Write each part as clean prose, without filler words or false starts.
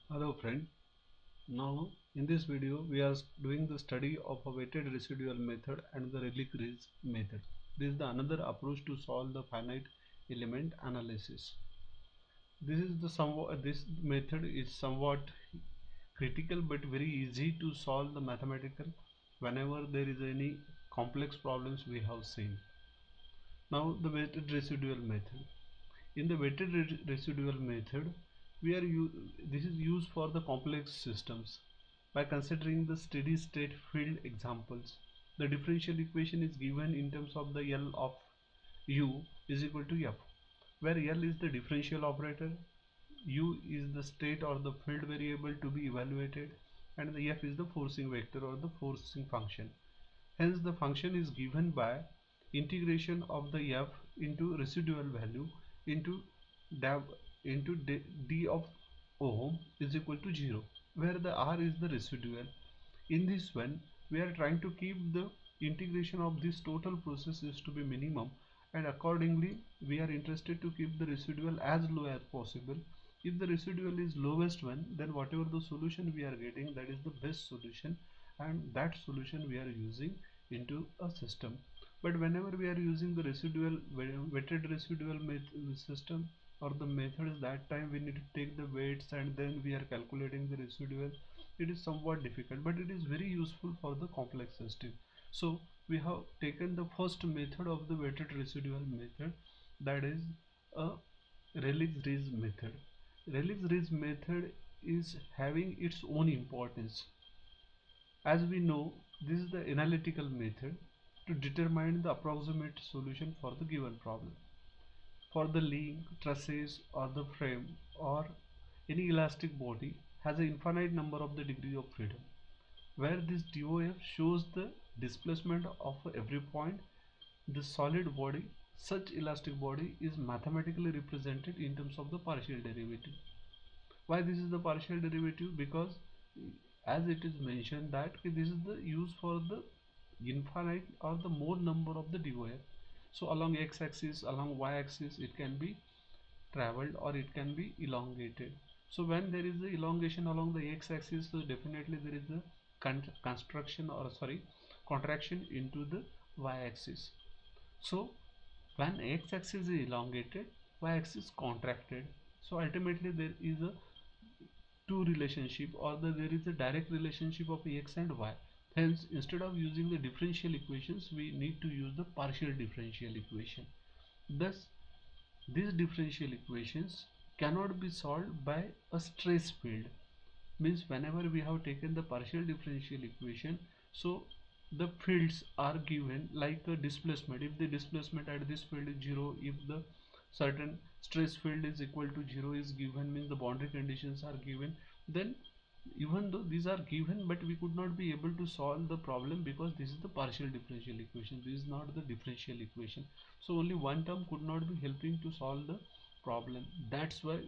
Hello friend. Now in this video we are doing the study of a weighted residual method and the relic-res method. This is the another approach to solve the finite element analysis. This method is somewhat critical but very easy to solve the mathematical whenever there is any complex problems we have seen. Now the weighted residual method. In the weighted residual method, this is used for the complex systems. By considering the steady state field examples, the differential equation is given in terms of the L of U is equal to F, where L is the differential operator, U is the state or the field variable to be evaluated, and the F is the forcing vector or the forcing function. Hence the function is given by integration of the f into residual value into dab into d of ohm is equal to 0, where the r is the residual. In this one we are trying to keep the integration of this total process is to be minimum, and accordingly we are interested to keep the residual as low as possible. If the residual is lowest one, then whatever the solution we are getting, that is the best solution, and that solution we are using into a system. But whenever we are using the residual weighted residual system or the methods, that time we need to take the weights and then we are calculating the residual. It is somewhat difficult, but it is very useful for the complex system. So we have taken the first method of the weighted residual method, that is a Rayleigh's method. Rayleigh's method is having its own importance. As we know, this is the analytical method to determine the approximate solution for the given problem. For the link, trusses or the frame or any elastic body has an infinite number of the degree of freedom, where this DOF shows the displacement of every point. The solid body, such elastic body, is mathematically represented in terms of the partial derivative. Why this is the partial derivative? Because as it is mentioned that this is the use for the infinite or the more number of the DOF. So along x-axis, along y-axis, it can be traveled or it can be elongated. So when there is the elongation along the x-axis, so definitely there is a construction or sorry contraction into the y-axis. So when x-axis is elongated, y-axis contracted. So ultimately there is a two relationship, or there is a direct relationship of x and y. Hence instead of using the differential equations, we need to use the partial differential equation. Thus these differential equations cannot be solved by a stress field. Means whenever we have taken the partial differential equation, so the fields are given like a displacement. If the displacement at this field is 0, if the certain stress field is equal to 0 is given, means the boundary conditions are given, then even though these are given, but we could not be able to solve the problem because this is the partial differential equation, this is not the differential equation. So only one term could not be helping to solve the problem. That's why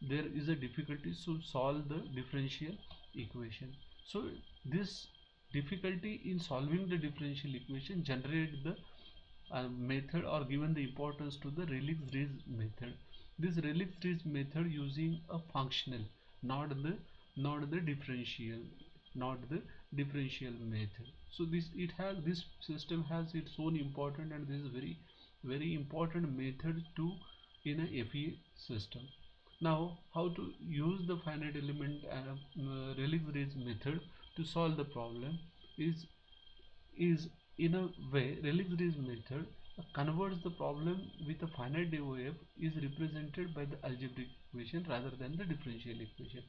there is a difficulty to solve the differential equation. So this difficulty in solving the differential equation generate the method or given the importance to the Rayleigh's method. This Rayleigh's method using a functional, not the not the differential, not the differential method. So this system has its own important, and this is very important method to in a FEA system. Now how to use the finite element Rayleigh's method to solve the problem is in a way Rayleigh's method converts the problem with a finite DOF is represented by the algebraic equation rather than the differential equation.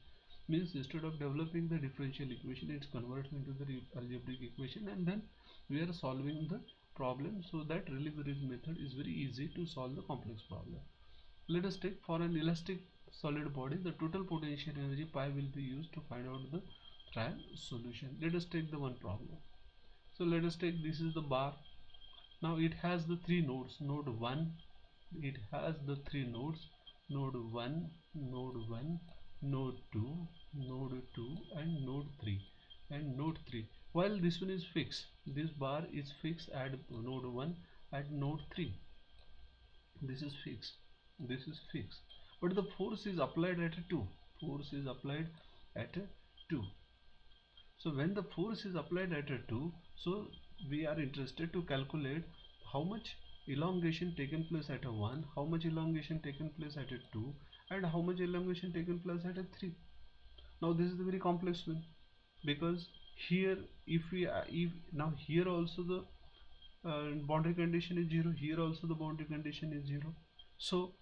Means instead of developing the differential equation, it's converts into the algebraic equation, and then we are solving the problem. So that Rayleigh's method is very easy to solve the complex problem. Let us take for an elastic solid body, the total potential energy pi will be used to find out the trial solution. Let us take the one problem. So let us take, this is the bar. Now it has the three nodes. Node 1, it has the three nodes, node 1, node 1, node 2, node 2, and node 3, and node 3. While this one is fixed, this bar is fixed at node 1 at node 3. This is fixed, this is fixed, but the force is applied at 2. force is applied at 2. So when the force is applied at a 2, so we are interested to calculate how much elongation taken place at a 1, how much elongation taken place at a 2, and how much elongation taken place at a 3. Now this is the very complex one, because here if we if now here also the boundary condition is 0, here also the boundary condition is 0. So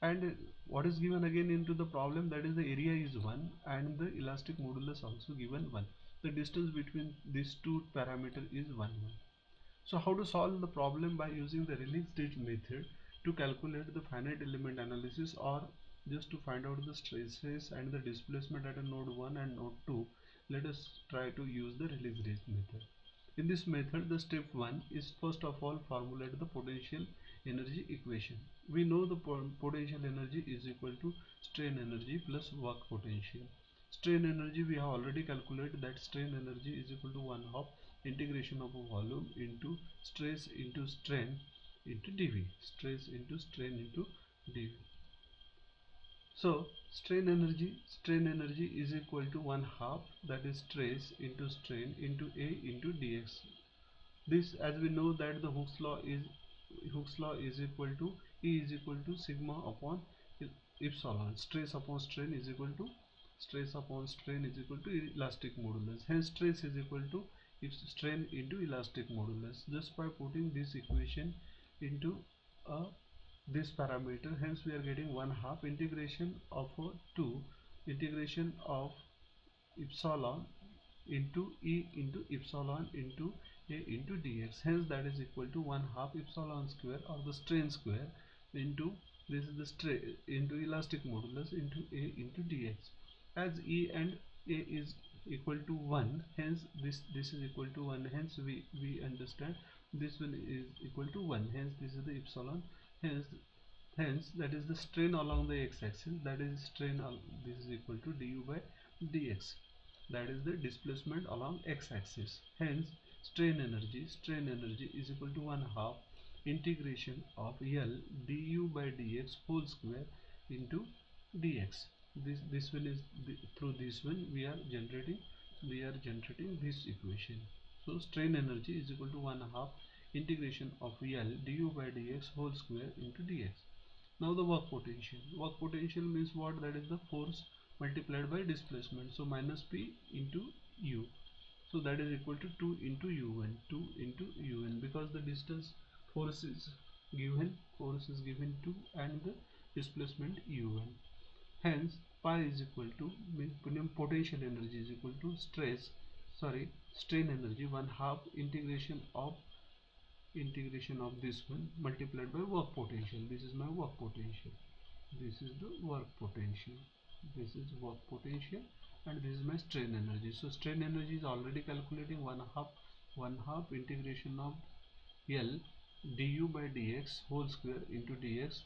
and what is given again into the problem, that is the area is 1 and the elastic modulus also given 1. The distance between these two parameter is 1 1. So how to solve the problem? By using the Rayleigh-Ridge method to calculate the finite element analysis, or just to find out the stresses and the displacement at a node 1 and node 2, let us try to use the Rayleigh-Ridge method. In this method, the step 1 is first of all formulate the potential energy equation. We know the potential energy is equal to strain energy plus work potential. Strain energy we have already calculated, that strain energy is equal to 1 half integration of a volume into stress into strain into dV. Stress into strain into dV. So strain energy is equal to 1 half, that is stress into strain into A into dx. This, as we know that the Hooke's law is equal to E is equal to sigma upon epsilon. Stress upon strain is equal to elastic modulus. Hence stress is equal to strain into elastic modulus. Just by putting this equation into this parameter, hence we are getting 1 half integration of 2 integration of epsilon into E into epsilon into A into dx. Hence that is equal to 1 half epsilon square, or the strain square, into this is the strain into elastic modulus into A into dx. As E and A is equal to 1, hence this is equal to 1, hence we understand this one is equal to 1, hence this is the epsilon, hence that is the strain along the x-axis, that is strain this is equal to du by dx, that is the displacement along x-axis. Hence strain energy is equal to 1 half integration of L du by dx whole square into dx. This one is through this one we are generating this equation. So strain energy is equal to 1 half integration of L du by dx whole square into dx. Now the work potential. Work potential means what? That is the force multiplied by displacement. So minus P into U. So that is equal to 2 into U1. 2 into U1, because the distance force is given 2 and the displacement U1. Hence pi is equal to potential energy is equal to strain energy 1 half integration of this one multiplied by work potential. This is my work potential, this is the work potential, this is work potential, and this is my strain energy. So strain energy is already calculating 1 half integration of L du by dx whole square into dx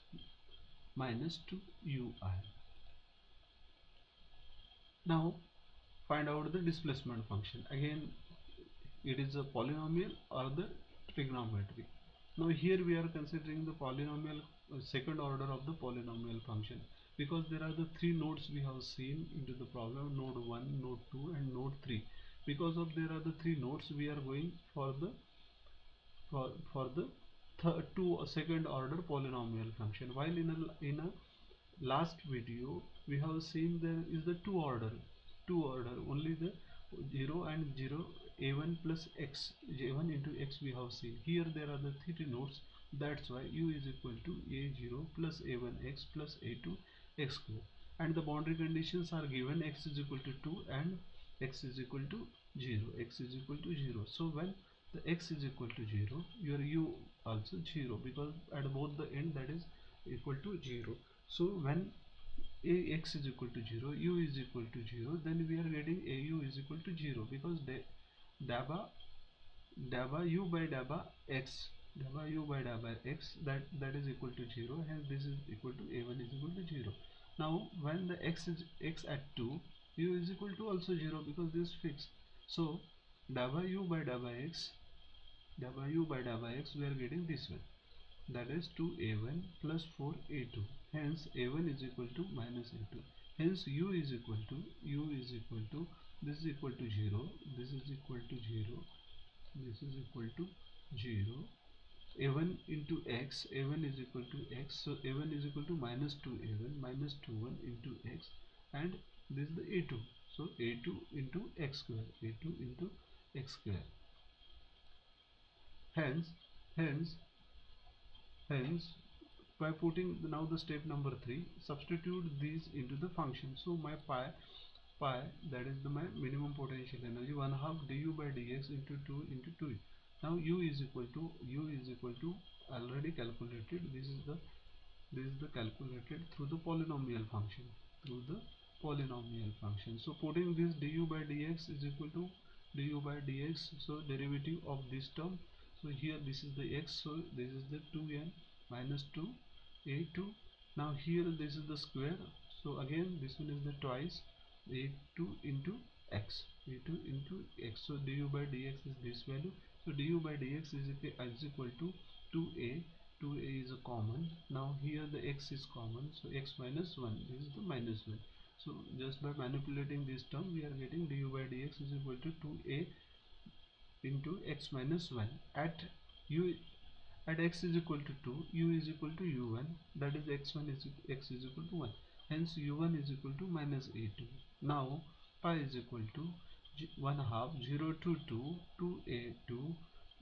minus 2 ui. Now find out the displacement function. Again, it is a polynomial or the trigonometry. Now here we are considering the polynomial, second order of the polynomial function, because there are the three nodes we have seen into the problem: node 1, node 2 and node 3. Because of there are the three nodes, we are going for the second order polynomial function, while in a last video we have seen there is the two order only the 0 and 0 a1 plus x j1 into x we have seen. Here there are the three nodes, that's why u is equal to a0 plus a1x plus a2 x square, and the boundary conditions are given: x is equal to 2 and x is equal to 0. So when the x is equal to 0, your u also 0, because at both the end that is equal to 0. So when ax is equal to 0, u is equal to 0, then we are getting au is equal to 0, because dabba u by dabba x that is equal to 0, hence this is equal to a1 is equal to 0. Now when the x at 2, u is equal to also 0, because this is fixed. So dabba u by dabba x we are getting this one, that is 2a1 plus 4a2, hence a1 is equal to minus a2. Hence u is equal to this is equal to 0, this is equal to 0, this is equal to 0. A1 into x, a1 is equal to x, so a1 is equal to minus 2a1 minus 2 1 into x, and this is the a2, so a2 into x square, a2 into x square. Hence, hence, hence, by putting now the step number 3, substitute these into the function. So my pi, that is the my minimum potential energy, 1 half du by dx into 2 into 2. Now u is equal to already calculated. This is the calculated through the polynomial function, through the polynomial function. So putting this du by dx is equal to du by dx, so derivative of this term. So here this is the x, so this is the 2n minus 2 a2. Now here this is the square, so again this one is the twice a2 into x, a2 into x. So du by dx is this value, so du by dx is equal to 2a. 2a is a common. Now here the x is common, so x minus 1, this is the minus 1. So just by manipulating this term we are getting du by dx is equal to 2a into x minus 1 at u, at x is equal to 2, u is equal to u1, that is x1 is x is equal to 1. Hence u1 is equal to minus a2. Now pi is equal to 1 half 0 to 2 2a2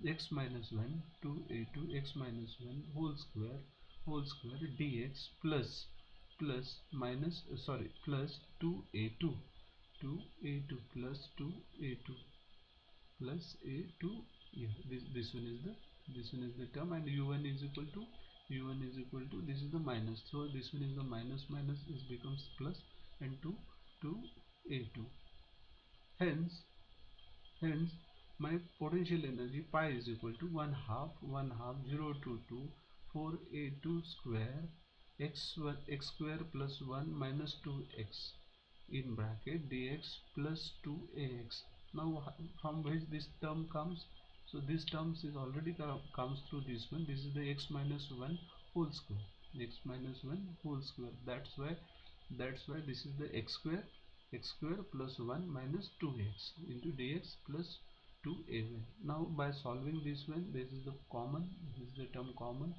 x minus 1 2a2 x minus 1 whole square dx plus minus plus 2a2 2a2 plus 2a2 plus a2. Yeah, this one is the, this one is the term, and u1 is equal to, u1 is equal to, this is the minus, so this one is the minus minus is becomes plus, and 2 to a2. Hence hence my potential energy pi is equal to 1 half 0 to 2 4a2 square x1 x square plus 1 minus 2x in bracket dx plus 2ax. Now from which this term comes, so this terms is already comes through this one, this is the x minus 1 whole square, x minus 1 whole square. That's why this is the x square plus 1 minus 2x into dx plus 2a1. Now by solving this one, this is the common, this is the term common,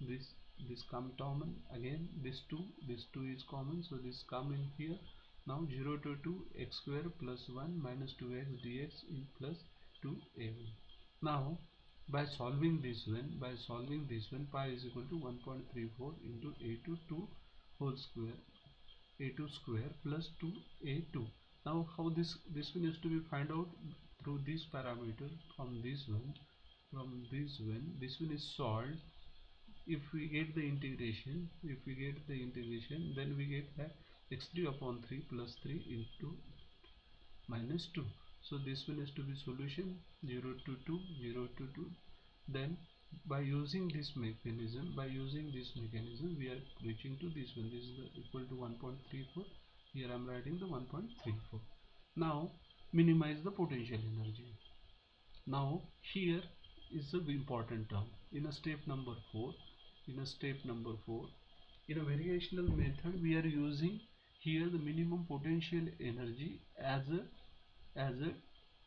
this come common, again this 2 is common, so this come in here. Now 0 to 2 x square plus 1 minus 2x dx in plus 2a1. Now by solving this one, pi is equal to 1.34 into a2 2 whole square, a2 square plus 2a2. Now how this one is to be find out, through this parameter, from this one is solved. If we get the integration, then we get that x3 upon 3 plus 3 into minus 2. So this one is to be solution 0 to 2 0 to 2. Then by using this mechanism, we are reaching to this one, this is the equal to 1.34. Here I am writing the 1.34. Now minimize the potential energy. Now here is the important term in a step number 4. In a variational method we are using here the minimum potential energy as a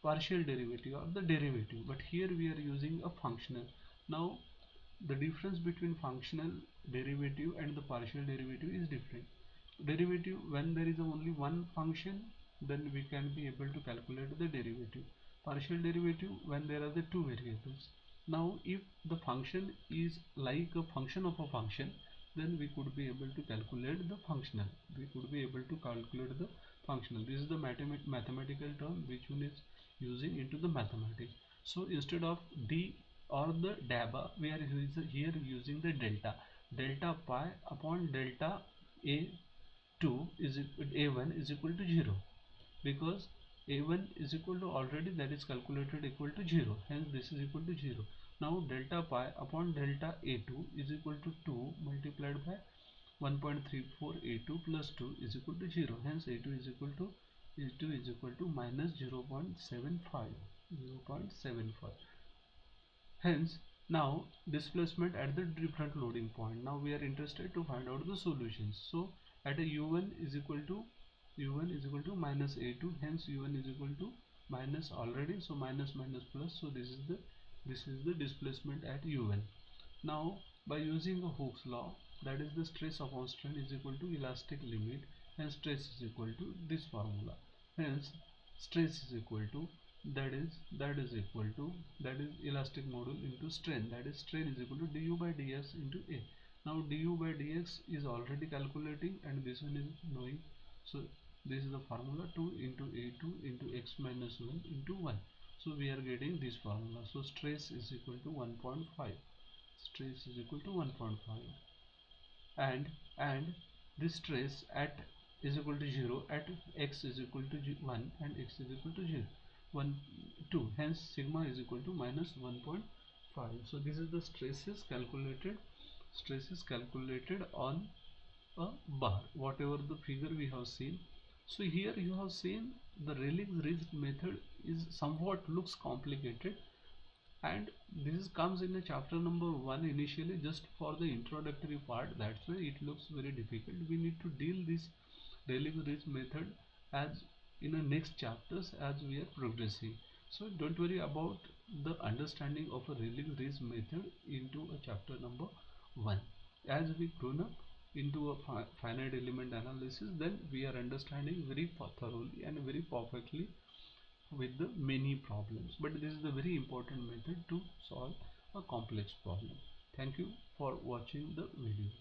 partial derivative or the derivative, but here we are using a functional. Now the difference between functional derivative and the partial derivative is different. Derivative, when there is only one function, then we can be able to calculate the derivative. Partial derivative, when there are the two variables. Now if the function is like a function of a function, then we could be able to calculate the functional, this is the mathematical term which one is using into the mathematics. So instead of d or the dabba, we are here using the delta pi upon delta a2 is a1 is equal to 0, because a1 is equal to already that is calculated equal to 0, hence this is equal to 0. Now delta pi upon delta a2 is equal to 2 multiplied by 1.34 a2 plus 2 is equal to 0, hence a2 is equal to minus 0.75. Hence now displacement at the different loading point. Now we are interested to find out the solutions. So at a u1 is equal to minus a2, hence u1 is equal to minus already, so minus minus plus, so this is the displacement at u1. Now by using the Hooke's law, that is the stress upon strain is equal to elastic limit, and stress is equal to this formula. Hence stress is equal to that is equal to that is elastic module into strain, that is strain is equal to du by dx into a. Now du by dx is already calculating and this one is knowing, so this is the formula 2 into a2 into x minus 1 into 1. So we are getting this formula, so stress is equal to 1.5, stress is equal to 1.5, and this stress at is equal to 0 at x is equal to 1 and x is equal to 0 1 2, hence sigma is equal to minus 1.5. so this is the stress is calculated on a bar, whatever the figure we have seen. So here you have seen the Rayleigh's method is somewhat looks complicated, and this comes in the chapter number 1 initially, just for the introductory part, that's why it looks very difficult. We need to deal this Rayleigh's method as in the next chapters as we are progressing. So don't worry about the understanding of a Rayleigh's method into a chapter number 1. As we grown up into a finite element analysis, then we are understanding very thoroughly and very perfectly with the many problems, but this is the very important method to solve a complex problem. Thank you for watching the video.